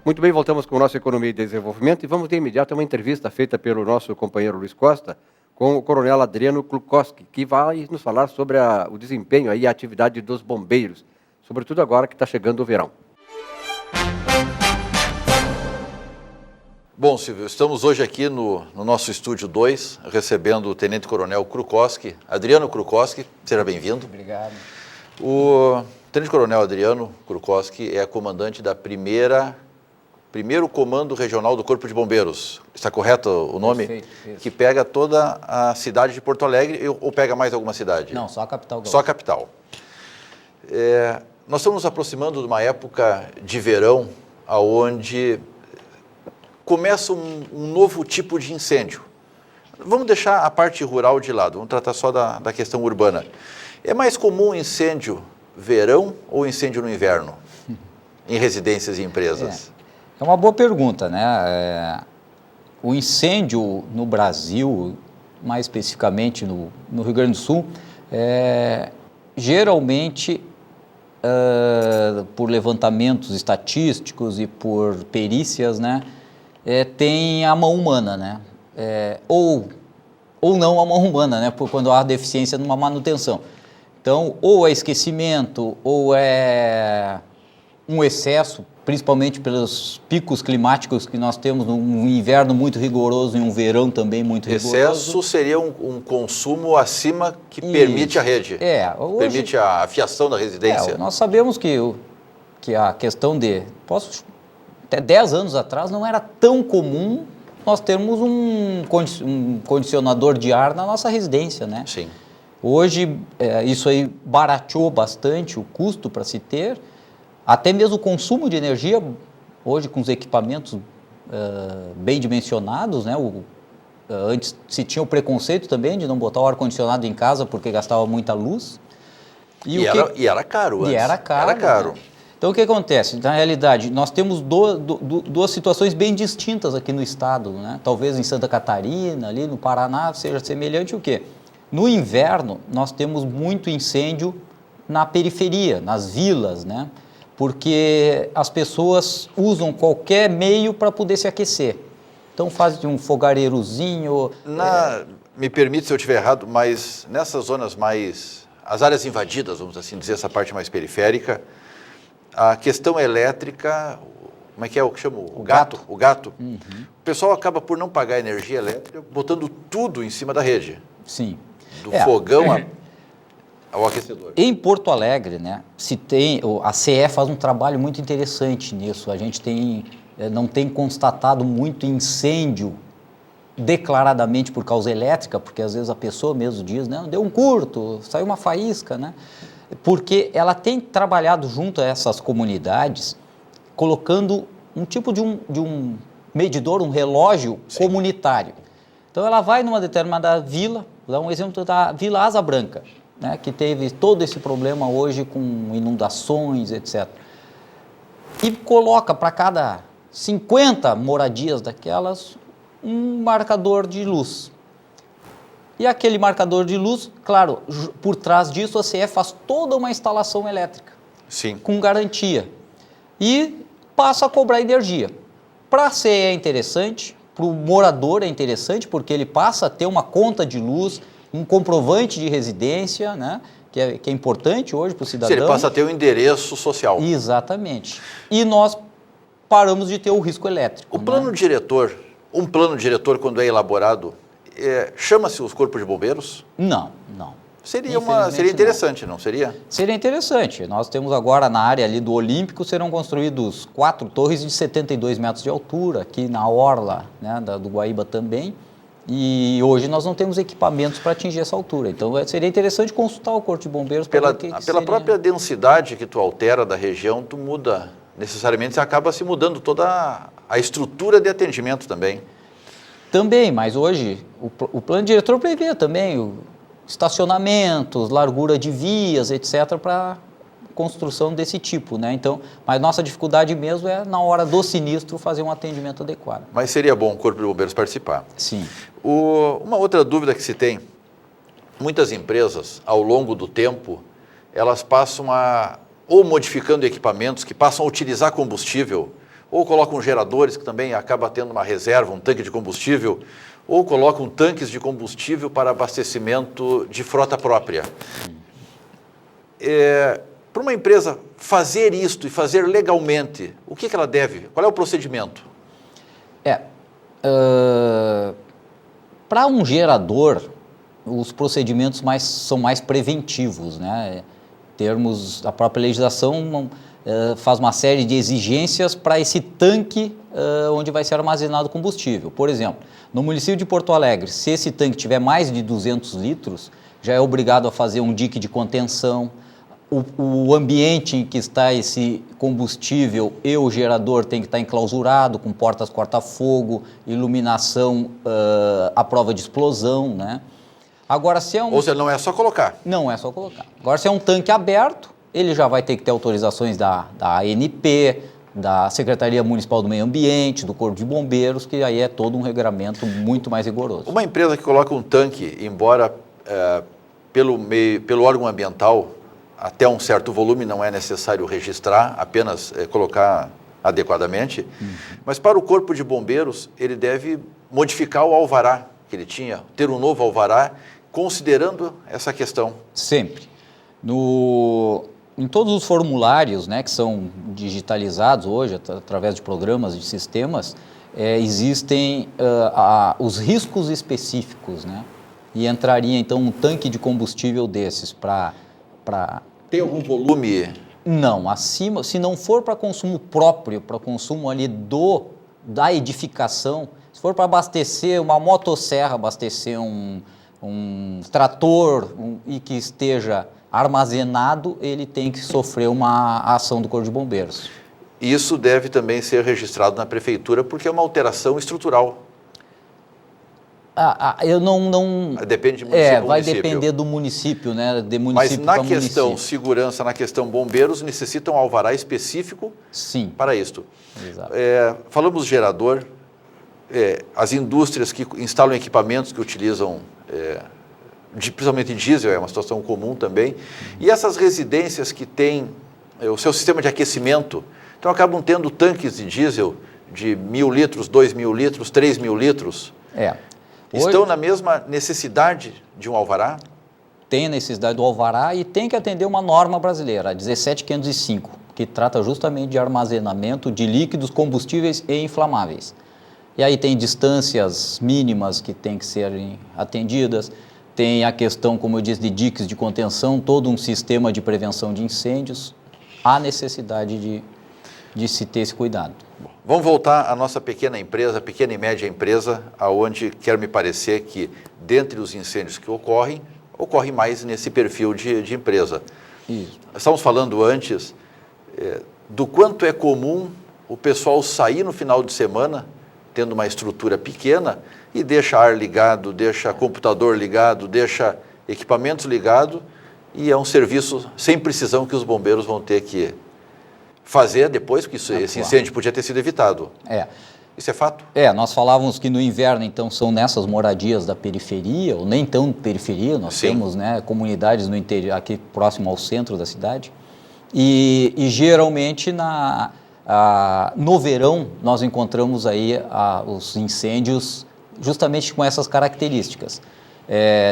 Muito bem, voltamos com o nosso Economia e Desenvolvimento e vamos de imediato a uma entrevista feita pelo nosso companheiro Luiz Costa com o coronel Adriano Krukowski, que vai nos falar sobre o desempenho e a atividade dos bombeiros, sobretudo agora que está chegando o verão. Bom, Silvio, estamos hoje aqui no nosso Estúdio 2, recebendo o Tenente Coronel Krukowski, Adriano Krukowski, seja bem-vindo. Obrigado. O Tenente Coronel Adriano Krukowski é comandante da primeiro Comando Regional do Corpo de Bombeiros, está correto o nome? Perfeito. Que pega toda a cidade de Porto Alegre ou pega mais alguma cidade? Não, só a capital. Só a capital. Nós estamos nos aproximando de uma época de verão, onde começa um novo tipo de incêndio. Vamos deixar a parte rural de lado, vamos tratar só da questão urbana. É mais comum incêndio verão ou incêndio no inverno, em residências e empresas? É uma boa pergunta, né? O incêndio no Brasil, mais especificamente no Rio Grande do Sul, geralmente, por levantamentos estatísticos e por perícias, né, tem a mão humana, né? Ou não a mão humana, né? Quando há deficiência numa manutenção. Então, ou é esquecimento, ou é um excesso, principalmente pelos picos climáticos que nós temos, um inverno muito rigoroso e um verão também muito rigoroso. Excesso seria um consumo acima que permite a rede, permite a fiação da residência. Nós sabemos que a questão até 10 anos atrás não era tão comum nós termos um condicionador de ar na nossa residência, né? Sim. Hoje, isso aí barateou bastante o custo para se ter, até mesmo o consumo de energia, hoje com os equipamentos bem dimensionados, né? Antes se tinha o preconceito também de não botar o ar-condicionado em casa porque gastava muita luz. E era caro antes. E era caro. Né? Então, o que acontece? Na realidade, nós temos duas situações bem distintas aqui no estado, né? Talvez em Santa Catarina, ali no Paraná, seja semelhante o quê? No inverno, nós temos muito incêndio na periferia, nas vilas, né? Porque as pessoas usam qualquer meio para poder se aquecer. Então, fazem um fogareirozinho. Me permite se eu estiver errado, mas nessas zonas as áreas invadidas, vamos assim dizer, essa parte mais periférica, a questão elétrica, como é que chama? O gato. Uhum. O pessoal acaba por não pagar energia elétrica, botando tudo em cima da rede. Sim. Do fogão ao aquecedor. Em Porto Alegre, né, a CE faz um trabalho muito interessante nisso. A gente não tem constatado muito incêndio declaradamente por causa elétrica, porque às vezes a pessoa mesmo diz, né, deu um curto, saiu uma faísca, né? Porque ela tem trabalhado junto a essas comunidades, colocando um tipo de um medidor, um relógio comunitário. Então ela vai numa determinada vila, vou dar um exemplo da Vila Asa Branca, né, que teve todo esse problema hoje com inundações, etc. E coloca para cada 50 moradias daquelas um marcador de luz. E aquele marcador de luz, claro, por trás disso a CE faz toda uma instalação elétrica. Sim. Com garantia. E passa a cobrar energia. Para a CE é interessante, para o morador é interessante, porque ele passa a ter uma conta de luz, um comprovante de residência, né, que é importante hoje para o cidadão. Ele passa a ter um endereço social. Exatamente. E nós paramos de ter o risco elétrico. O plano diretor, um plano diretor quando é elaborado, chama-se os corpos de bombeiros? Não. Seria interessante, não seria? Seria interessante. Nós temos agora na área ali do Olímpico, serão construídos 4 torres de 72 metros de altura, aqui na orla, né, do Guaíba também, e hoje nós não temos equipamentos para atingir essa altura. Então seria interessante consultar o Corpo de Bombeiros para ver o que pela própria densidade que tu altera da região, tu muda, necessariamente você acaba se mudando toda a estrutura de atendimento também. Também, mas hoje o plano diretor prevê também estacionamentos, largura de vias, etc., para construção desse tipo, né? Então, mas nossa dificuldade mesmo é, na hora do sinistro, fazer um atendimento adequado. Mas seria bom o Corpo de Bombeiros participar. Sim. Uma outra dúvida que se tem muitas empresas, ao longo do tempo, elas passam ou modificando equipamentos que passam a utilizar combustível, ou colocam geradores que também acaba tendo uma reserva, um tanque de combustível, ou colocam tanques de combustível para abastecimento de frota própria. Para uma empresa fazer isto e fazer legalmente, o que ela deve? Qual é o procedimento? Para um gerador, os procedimentos são mais preventivos, né? A própria legislação faz uma série de exigências para esse tanque onde vai ser armazenado combustível. Por exemplo, no município de Porto Alegre, se esse tanque tiver mais de 200 litros, já é obrigado a fazer um dique de contenção. O ambiente em que está esse combustível e o gerador tem que estar enclausurado, com portas corta-fogo, iluminação à prova de explosão, né? Agora, se é Ou seja, não é só colocar. Não é só colocar. Agora, se é um tanque aberto, ele já vai ter que ter autorizações da ANP, da Secretaria Municipal do Meio Ambiente, do Corpo de Bombeiros, que aí é todo um regramento muito mais rigoroso. Uma empresa que coloca um tanque, embora pelo órgão ambiental, até um certo volume não é necessário registrar, apenas colocar adequadamente, mas para o Corpo de Bombeiros, ele deve modificar o alvará que ele tinha, ter um novo alvará, considerando essa questão. Sempre. Em todos os formulários, né, que são digitalizados hoje, através de programas, de sistemas, existem os riscos específicos, né? E entraria, então, um tanque de combustível desses para... Tem algum volume? Não, acima, se não for para consumo próprio, para consumo ali da edificação, se for para abastecer uma motosserra, abastecer um trator e que esteja armazenado, ele tem que sofrer uma ação do Corpo de Bombeiros. Isso deve também ser registrado na prefeitura, porque é uma alteração estrutural. Eu não... Depende de município. Vai depender do município, né? De município. Mas na questão segurança, na questão bombeiros, necessitam alvará específico. Sim. Para isto. Exato. Falamos gerador, as indústrias que instalam equipamentos que utilizam, principalmente diesel, é uma situação comum também, e essas residências que têm o seu sistema de aquecimento, então acabam tendo tanques de diesel de 1.000 litros, 2.000 litros, 3.000 litros. Estão na mesma necessidade de um alvará? Tem a necessidade do alvará e tem que atender uma norma brasileira, a 17505, que trata justamente de armazenamento de líquidos, combustíveis e inflamáveis. E aí tem distâncias mínimas que têm que serem atendidas, tem a questão, como eu disse, de diques de contenção, todo um sistema de prevenção de incêndios. Há necessidade de se ter esse cuidado. Vamos voltar à nossa pequena empresa, pequena e média empresa, aonde quer me parecer que, dentre os incêndios que ocorre mais nesse perfil de empresa. Isso. Estamos falando antes do quanto é comum o pessoal sair no final de semana, tendo uma estrutura pequena, e deixa ar ligado, deixa computador ligado, deixa equipamentos ligados, e é um serviço sem precisão que os bombeiros vão ter que fazer depois, porque esse incêndio podia ter sido evitado. Isso é fato? Nós falávamos que no inverno, então, são nessas moradias da periferia, ou nem tão periferia, nós temos, né, comunidades no interior, aqui próximo ao centro da cidade, e geralmente no verão nós encontramos aí os incêndios justamente com essas características.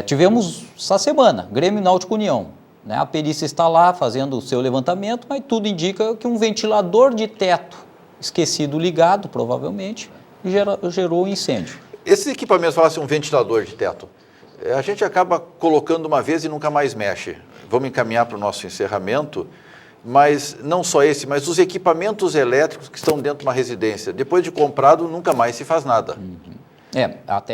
Tivemos essa semana, Grêmio Náutico União. A perícia está lá fazendo o seu levantamento, mas tudo indica que um ventilador de teto esquecido ligado, provavelmente, gerou um incêndio. Esses equipamentos, falasse um ventilador de teto, a gente acaba colocando uma vez e nunca mais mexe. Vamos encaminhar para o nosso encerramento, mas não só esse, mas os equipamentos elétricos que estão dentro de uma residência. Depois de comprado, nunca mais se faz nada.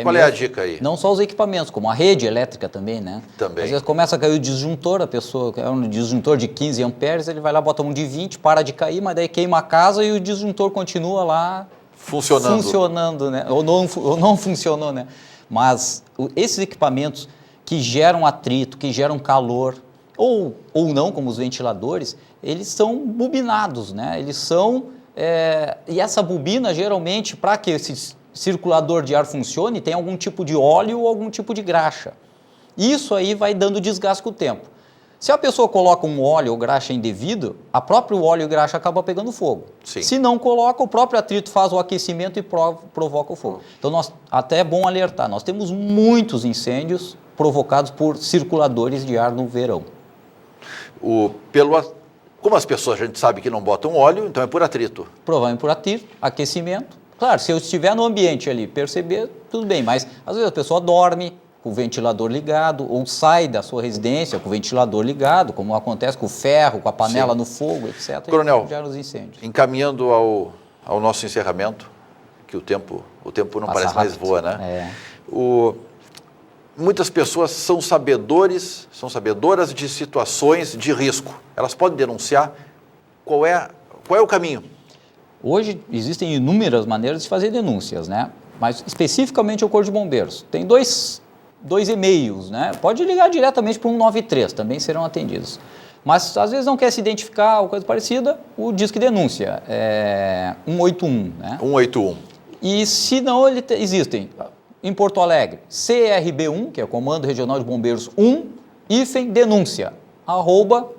Qual é a dica aí? Não só os equipamentos, como a rede elétrica também, né? Também. Às vezes começa a cair o disjuntor, a pessoa quer um disjuntor de 15 amperes, ele vai lá, bota um de 20, para de cair, mas daí queima a casa e o disjuntor continua lá funcionando, né? Ou não funcionou, né? Mas esses equipamentos que geram atrito, que geram calor, ou não, como os ventiladores, eles são bobinados, né? Eles são... e essa bobina, geralmente, para que esse circulador de ar funcione, tem algum tipo de óleo ou algum tipo de graxa. Isso aí vai dando desgaste com o tempo. Se a pessoa coloca um óleo ou graxa indevido, a próprio óleo e graxa acaba pegando fogo. Sim. Se não coloca, o próprio atrito faz o aquecimento e provoca o fogo. Então, até é bom alertar, nós temos muitos incêndios provocados por circuladores de ar no verão. Como as pessoas, a gente sabe que não botam óleo, então é por atrito. Provavelmente por atrito, aquecimento. Claro, se eu estiver no ambiente ali, perceber, tudo bem, mas às vezes a pessoa dorme com o ventilador ligado, ou sai da sua residência com o ventilador ligado, como acontece com o ferro, com a panela Sim. no fogo, etc. Coronel, E gera os incêndios. encaminhando ao nosso encerramento, que o tempo não Passa parece mais rápido. voa, né? É. Muitas pessoas são sabedoras de situações de risco. Elas podem denunciar. Qual é o caminho? Hoje existem inúmeras maneiras de fazer denúncias, né? Mas especificamente o Corpo de Bombeiros. Tem dois e-mails, né? Pode ligar diretamente para o 193, também serão atendidos. Mas às vezes não quer se identificar ou coisa parecida, o Disque Denúncia é 181, né? 181. E se não, existem em Porto Alegre, CRB1, que é o Comando Regional de Bombeiros 1, denúncia,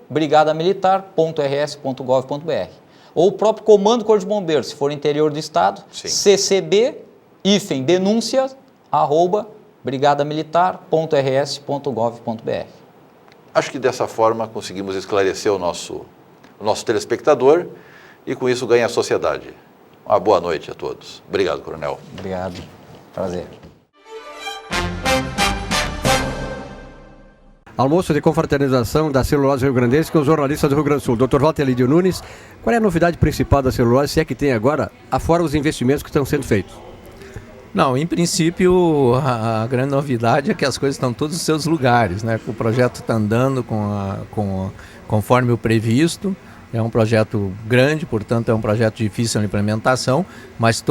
@brigadamilitar.rs.gov.br. Ou o próprio Comando Corpo de Bombeiros, se for interior do estado, Sim. CCB, denúncia, @brigadamilitar.rs.gov.br. Acho que dessa forma conseguimos esclarecer o nosso telespectador e com isso ganha a sociedade. Uma boa noite a todos. Obrigado, Coronel. Obrigado. Prazer. Almoço de confraternização da Celulose Rio Grandense com os jornalistas do Rio Grande do Sul. Dr. Walter Lídio Nunes, qual é a novidade principal da celulose, se é que tem agora, afora os investimentos que estão sendo feitos? Não, em princípio, a grande novidade é que as coisas estão todos nos seus lugares, né? O projeto está andando conforme o previsto. É um projeto grande, portanto é um projeto difícil de implementação, mas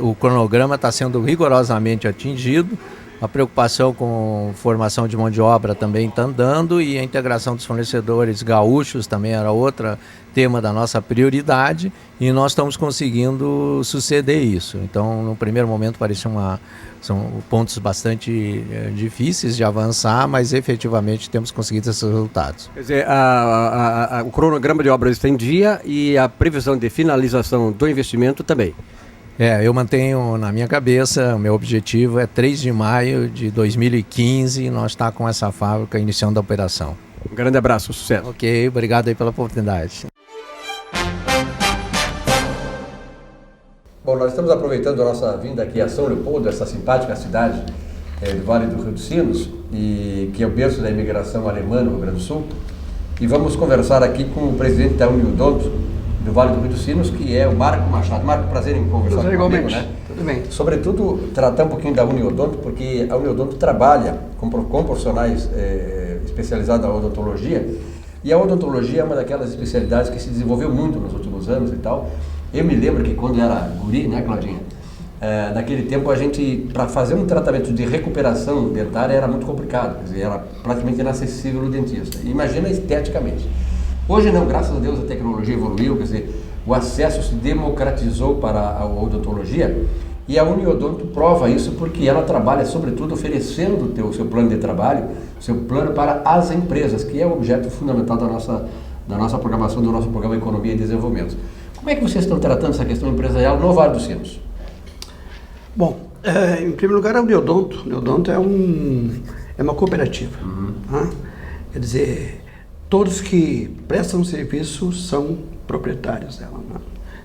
o cronograma está sendo rigorosamente atingido. A preocupação com formação de mão de obra também está andando e a integração dos fornecedores gaúchos também era outro tema da nossa prioridade e nós estamos conseguindo suceder isso. Então, no primeiro momento, são pontos bastante difíceis de avançar, mas efetivamente temos conseguido esses resultados. Quer dizer, o cronograma de obras está em dia e a previsão de finalização do investimento também. Eu mantenho na minha cabeça, o meu objetivo é 3 de maio de 2015, nós está com essa fábrica iniciando a operação. Um grande abraço, sucesso. Ok, obrigado aí pela oportunidade. Bom, nós estamos aproveitando a nossa vinda aqui a São Leopoldo, essa simpática cidade do Vale do Rio dos Sinos, que é o berço da imigração alemã no Rio Grande do Sul, e vamos conversar aqui com o presidente da Uniodonto do Vale do Rio dos Sinos, que é o Marco Machado. Marco, prazer em conversar comigo, igualmente. né? Tudo bem. Sobretudo, tratar um pouquinho da Uniodonto, porque a Uniodonto trabalha com profissionais especializados na odontologia, e a odontologia é uma daquelas especialidades que se desenvolveu muito nos últimos anos e tal. Eu me lembro que quando era guri, né, Claudinha? Naquele tempo a gente, para fazer um tratamento de recuperação dentária era muito complicado, quer dizer, era praticamente inacessível no dentista. Imagina esteticamente. Hoje não, graças a Deus a tecnologia evoluiu, quer dizer, o acesso se democratizou para a odontologia e a Uniodonto prova isso porque ela trabalha sobretudo oferecendo o seu plano de trabalho, seu plano para as empresas, que é o objeto fundamental da nossa programação, do nosso programa Economia e Desenvolvimento. Como é que vocês estão tratando essa questão empresarial no Vale dos Sinos? Bom, em primeiro lugar, a Uniodonto. A Uniodonto é uma cooperativa. Né? Quer dizer, todos que prestam serviço são proprietários dela. Né?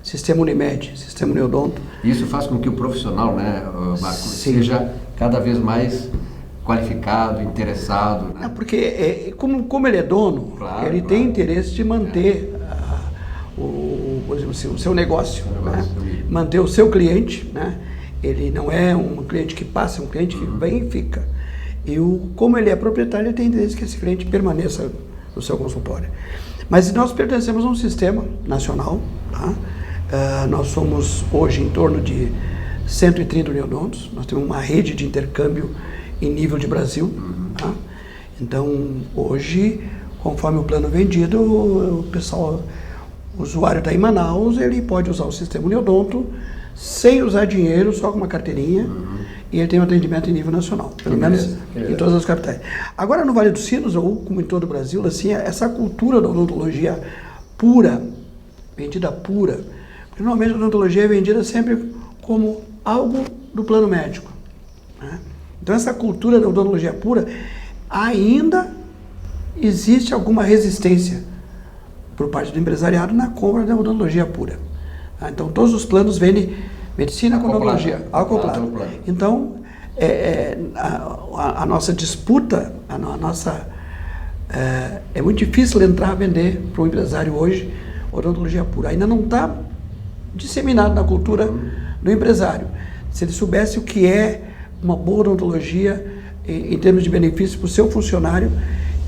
Sistema Unimed, Sistema Uniodonto. Isso faz com que o profissional, né, Marco, seja cada vez mais qualificado, interessado. Né? Porque como ele é dono, ele tem interesse de manter o seu negócio, né? Manter o seu cliente, né? Ele não é um cliente que passa, é um cliente que vem e fica. E como ele é proprietário, ele tem interesse que esse cliente permaneça no seu consultório. Mas nós pertencemos a um sistema nacional, tá? Nós somos hoje em torno de 130 uniodontos, nós temos uma rede de intercâmbio em nível de Brasil. Tá? Então, hoje, conforme o plano vendido, o usuário está em Manaus, ele pode usar o sistema Uniodonto sem usar dinheiro, só com uma carteirinha, e ele tem um atendimento em nível nacional, pelo menos em todas as capitais. Agora, no Vale dos Sinos, ou como em todo o Brasil, assim, essa cultura da odontologia pura, vendida pura, porque normalmente a odontologia é vendida sempre como algo do plano médico, né? Então, essa cultura da odontologia pura, ainda existe alguma resistência por parte do empresariado na compra da odontologia pura. Então, todos os planos vendem medicina com odontologia, acoplado. Então, a nossa disputa, é muito difícil entrar a vender para o empresário hoje odontologia pura. Ainda não está disseminado na cultura do empresário. Se ele soubesse o que é uma boa odontologia em termos de benefício para o seu funcionário,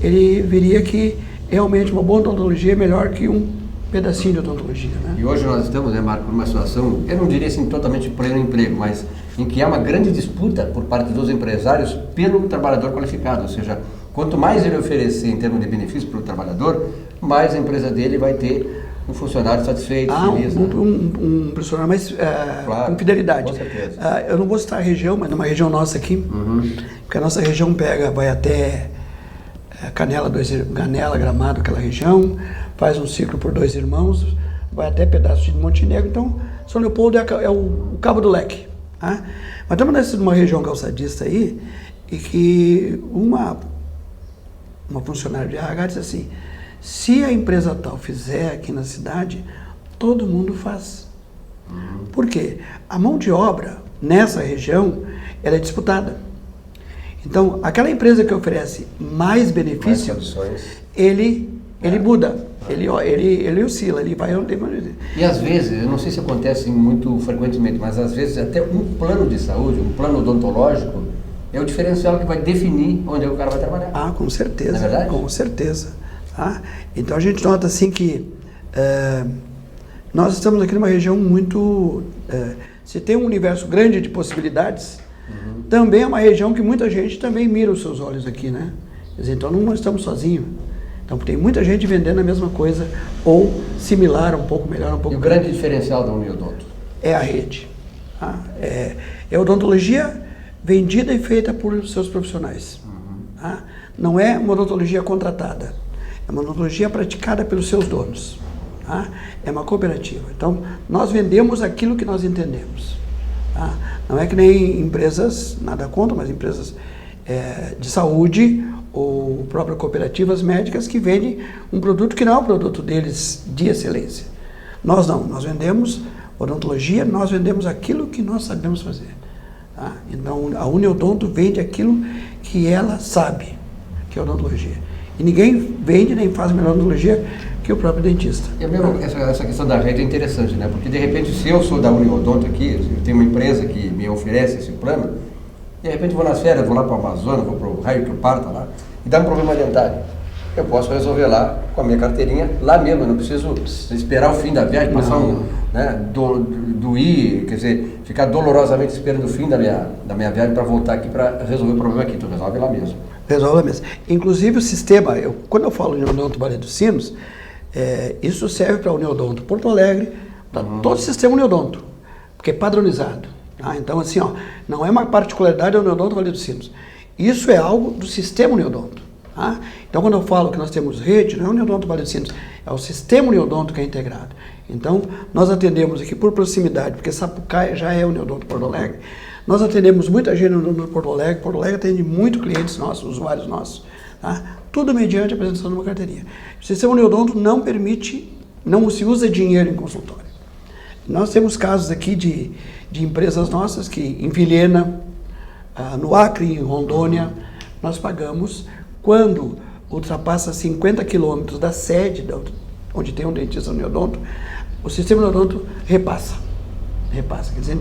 ele veria que realmente uma boa odontologia é melhor que um pedacinho de odontologia, né? E hoje nós estamos, né, Marco, numa situação, eu não diria assim totalmente pleno emprego, mas em que há uma grande disputa por parte dos empresários pelo trabalhador qualificado, ou seja, quanto mais ele oferecer em termos de benefício para o trabalhador, mais a empresa dele vai ter um funcionário satisfeito, feliz. Um funcionário mais com fidelidade. Com certeza. Eu não vou citar a região, mas numa região nossa aqui, porque a nossa região vai até Canela, Gramado, aquela região, faz um ciclo por Dois Irmãos, vai até pedaço de Montenegro. Então, São Leopoldo é o cabo do leque. Tá? Mas estamos numa região calçadista aí, e que uma funcionária de RH disse assim: se a empresa tal fizer aqui na cidade, todo mundo faz. Por quê? A mão de obra nessa região ela é disputada. Então, aquela empresa que oferece mais benefícios, ele muda, ele oscila, ele vai onde tem mais. E às vezes, eu não sei se acontece muito frequentemente, mas às vezes até um plano de saúde, um plano odontológico, é o diferencial que vai definir onde o cara vai trabalhar. Ah, com certeza. Não é verdade? Com certeza. Tá? Então a gente nota assim que nós estamos aqui numa região muito... se tem um universo grande de possibilidades, também é uma região que muita gente também mira os seus olhos aqui, né? Quer dizer, então não estamos sozinhos. Então tem muita gente vendendo a mesma coisa, ou similar, um pouco melhor, um pouco... E o grande diferencial da Uniodonto? É a rede. Tá? É odontologia vendida e feita por seus profissionais. Tá? Não é uma odontologia contratada. É uma odontologia praticada pelos seus donos. Tá? É uma cooperativa. Então, nós vendemos aquilo que nós entendemos. Tá? Não é que nem empresas, nada contra, mas empresas de saúde ou próprias cooperativas médicas que vendem um produto que não é o produto deles de excelência. Nós não. Nós vendemos odontologia, nós vendemos aquilo que nós sabemos fazer. Tá? Então, a Uniodonto vende aquilo que ela sabe, que é odontologia. E ninguém vende nem faz melhor odontologia que o próprio dentista. E mesmo essa questão da rede é interessante, né? Porque de repente, se eu sou da Uniodonto aqui, eu tenho uma empresa que me oferece esse plano, de repente vou nas férias, vou lá para o Amazonas, vou para o raio que eu parta lá, e dá um problema dentário. Eu posso resolver lá com a minha carteirinha, lá mesmo, eu não preciso esperar o fim da viagem, passar doir, quer dizer, ficar dolorosamente esperando o fim da minha viagem para voltar aqui para resolver o problema aqui. Tu resolve lá mesmo. Resolve lá mesmo. Inclusive o sistema, quando eu falo Uniodonto Vale dos Sinos, isso serve para a Uniodonto Porto Alegre, para todo o sistema Uniodonto, porque é padronizado. Tá? Então, assim, não é uma particularidade da Uniodonto Vale dos Sinos. Isso é algo do sistema Uniodonto. Tá? Então, quando eu falo que nós temos rede, não é o Uniodonto Vale dos Sinos, é o sistema Uniodonto que é integrado. Então, nós atendemos aqui por proximidade, porque Sapucaia já é Uniodonto Porto Alegre. Nós atendemos muita gente no Porto Alegre. Porto Alegre atende muito clientes nossos, usuários nossos. Tá? Tudo mediante a apresentação de uma carteirinha. O sistema Uniodonto não permite, não se usa dinheiro em consultório. Nós temos casos aqui de empresas nossas que em Vilhena, no Acre, em Rondônia, nós pagamos quando ultrapassa 50 quilômetros da sede, onde tem um dentista Uniodonto, o sistema Uniodonto repassa. Quer dizer,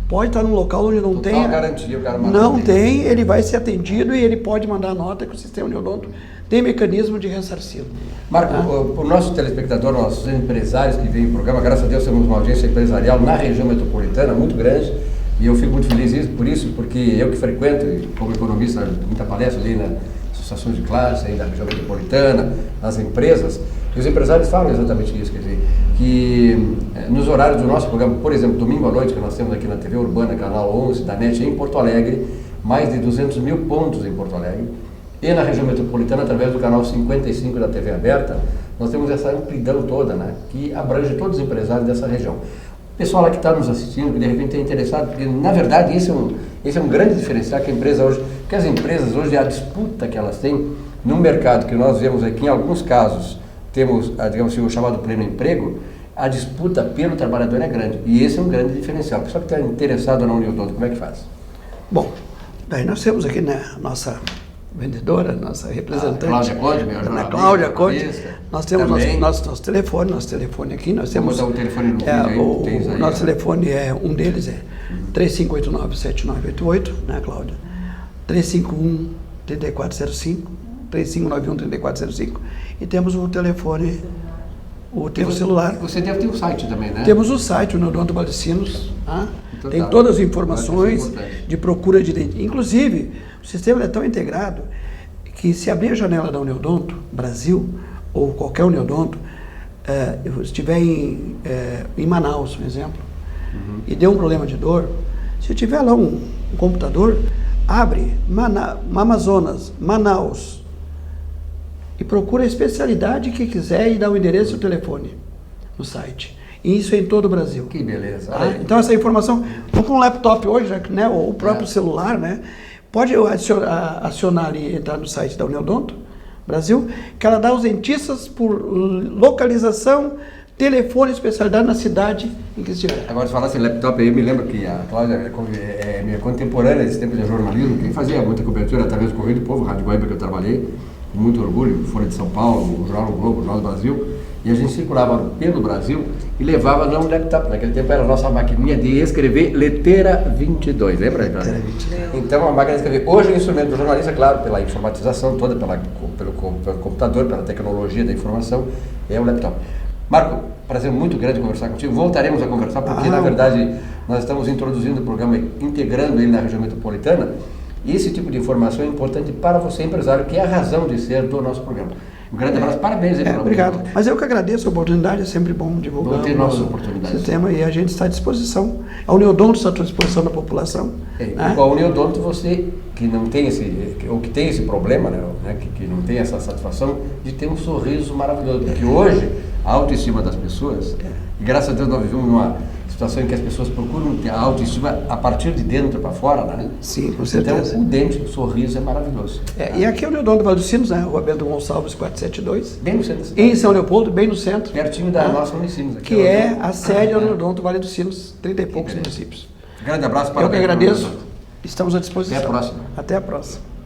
pode estar num local onde não tem... garantia, o cara não tem, ele vai ser atendido e ele pode mandar nota que o sistema Uniodonto tem mecanismo de ressarcir-lo. Marco, para o nosso telespectador, nossos empresários que vêm no programa, graças a Deus temos uma audiência empresarial na região metropolitana muito grande, e eu fico muito feliz isso, porque eu que frequento, como economista, muita palestra ali nas associações de classe, aí da região metropolitana, nas empresas, e os empresários falam exatamente isso, quer dizer, que nos horários do nosso programa, por exemplo, domingo à noite, que nós temos aqui na TV Urbana, canal 11 da NET em Porto Alegre, mais de 200 mil pontos em Porto Alegre, e na região metropolitana, através do canal 55 da TV aberta, nós temos essa amplidão toda, né, que abrange todos os empresários dessa região. O pessoal lá que está nos assistindo, que de repente é interessado, porque na verdade esse é um grande diferencial que a empresa hoje, que as empresas hoje, a disputa que elas têm no mercado, que nós vemos aqui em alguns casos, temos, digamos assim, o chamado pleno emprego, a disputa pelo trabalhador é grande, e esse é um grande diferencial. O pessoal que está interessado na Uniodonto, como é que faz? Bom, daí nós temos aqui, né, a nossa vendedora, nossa representante. Cláudia Conde, meu Ana Cláudia Conde. jornalista, Nós temos também. nosso telefone aqui, nós temos... Vamos dar o telefone no vídeo aí, o tens aí, nosso ó. telefone um deles é 3589-7988, né, Cláudia? 351-3405, 3591-3405, e temos o telefone, o celular. Você deve ter um site também, né? Temos o site, o Neodonto Valecinos, tá? Então Tem tá. todas as Isso é informações importante. de procura de dentista. Inclusive, o sistema é tão integrado que se abrir a janela da Uniodonto Brasil, ou qualquer Uniodonto, estiver em Manaus, por exemplo, e deu um problema de dor, se tiver lá um computador, abre Amazonas, Manaus, e procura a especialidade que quiser e dá o endereço e o telefone no site. E isso é em todo o Brasil. Que beleza. Tá? Então essa informação, com um laptop hoje, né, ou o próprio celular, né, pode acionar e entrar no site da Uniodonto Brasil, que ela dá aos dentistas por localização, telefone, especialidade na cidade em que estiver. Agora, se falasse em laptop aí, eu me lembro que a Cláudia é minha contemporânea nesse tempo de jornalismo, quem fazia muita cobertura através do Correio do Povo, Rádio Guaíba, que eu trabalhei, com muito orgulho, Folha de São Paulo, o Jornal Globo, o Jornal do Brasil, e a gente circulava pelo Brasil e levava não um laptop, naquele tempo era a nossa maquininha de escrever letra 22, lembra? Letra 22. Então, a máquina de escrever, hoje o instrumento do jornalista, claro, pela informatização toda, pelo computador, pela tecnologia da informação, é o laptop. Marco, prazer muito grande conversar contigo. Voltaremos a conversar porque, na verdade, nós estamos introduzindo o programa, integrando ele na região metropolitana. E esse tipo de informação é importante para você, empresário, que é a razão de ser do nosso programa. Um grande abraço, parabéns aí pelo Obrigado. Mas eu que agradeço a oportunidade, é sempre bom divulgar Vamos ter o novas nosso oportunidades. sistema e a gente está à disposição. A Uniodonto está à disposição da população. Né? Com a Uniodonto, você que não tem ou que tem esse problema, né, que não tem essa satisfação de ter um sorriso maravilhoso. Porque hoje, a autoestima das pessoas, e graças a Deus nós vivemos numa situação em que as pessoas procuram ter a autoestima a partir de dentro para fora, né? Sim, com certeza. Então, o dente, o sorriso é maravilhoso. E aqui é o Uniodonto Valecinos, né? Rua Bento Gonçalves 472. Bem no centro da cidade. Em São Leopoldo, bem no centro. Pertinho da nossa Unicinos. Que é a sede do Uniodonto Vale dos Sinos, 30 e poucos municípios. Grande abraço para Eu que agradeço. Estamos à disposição. Até a próxima. Até a próxima.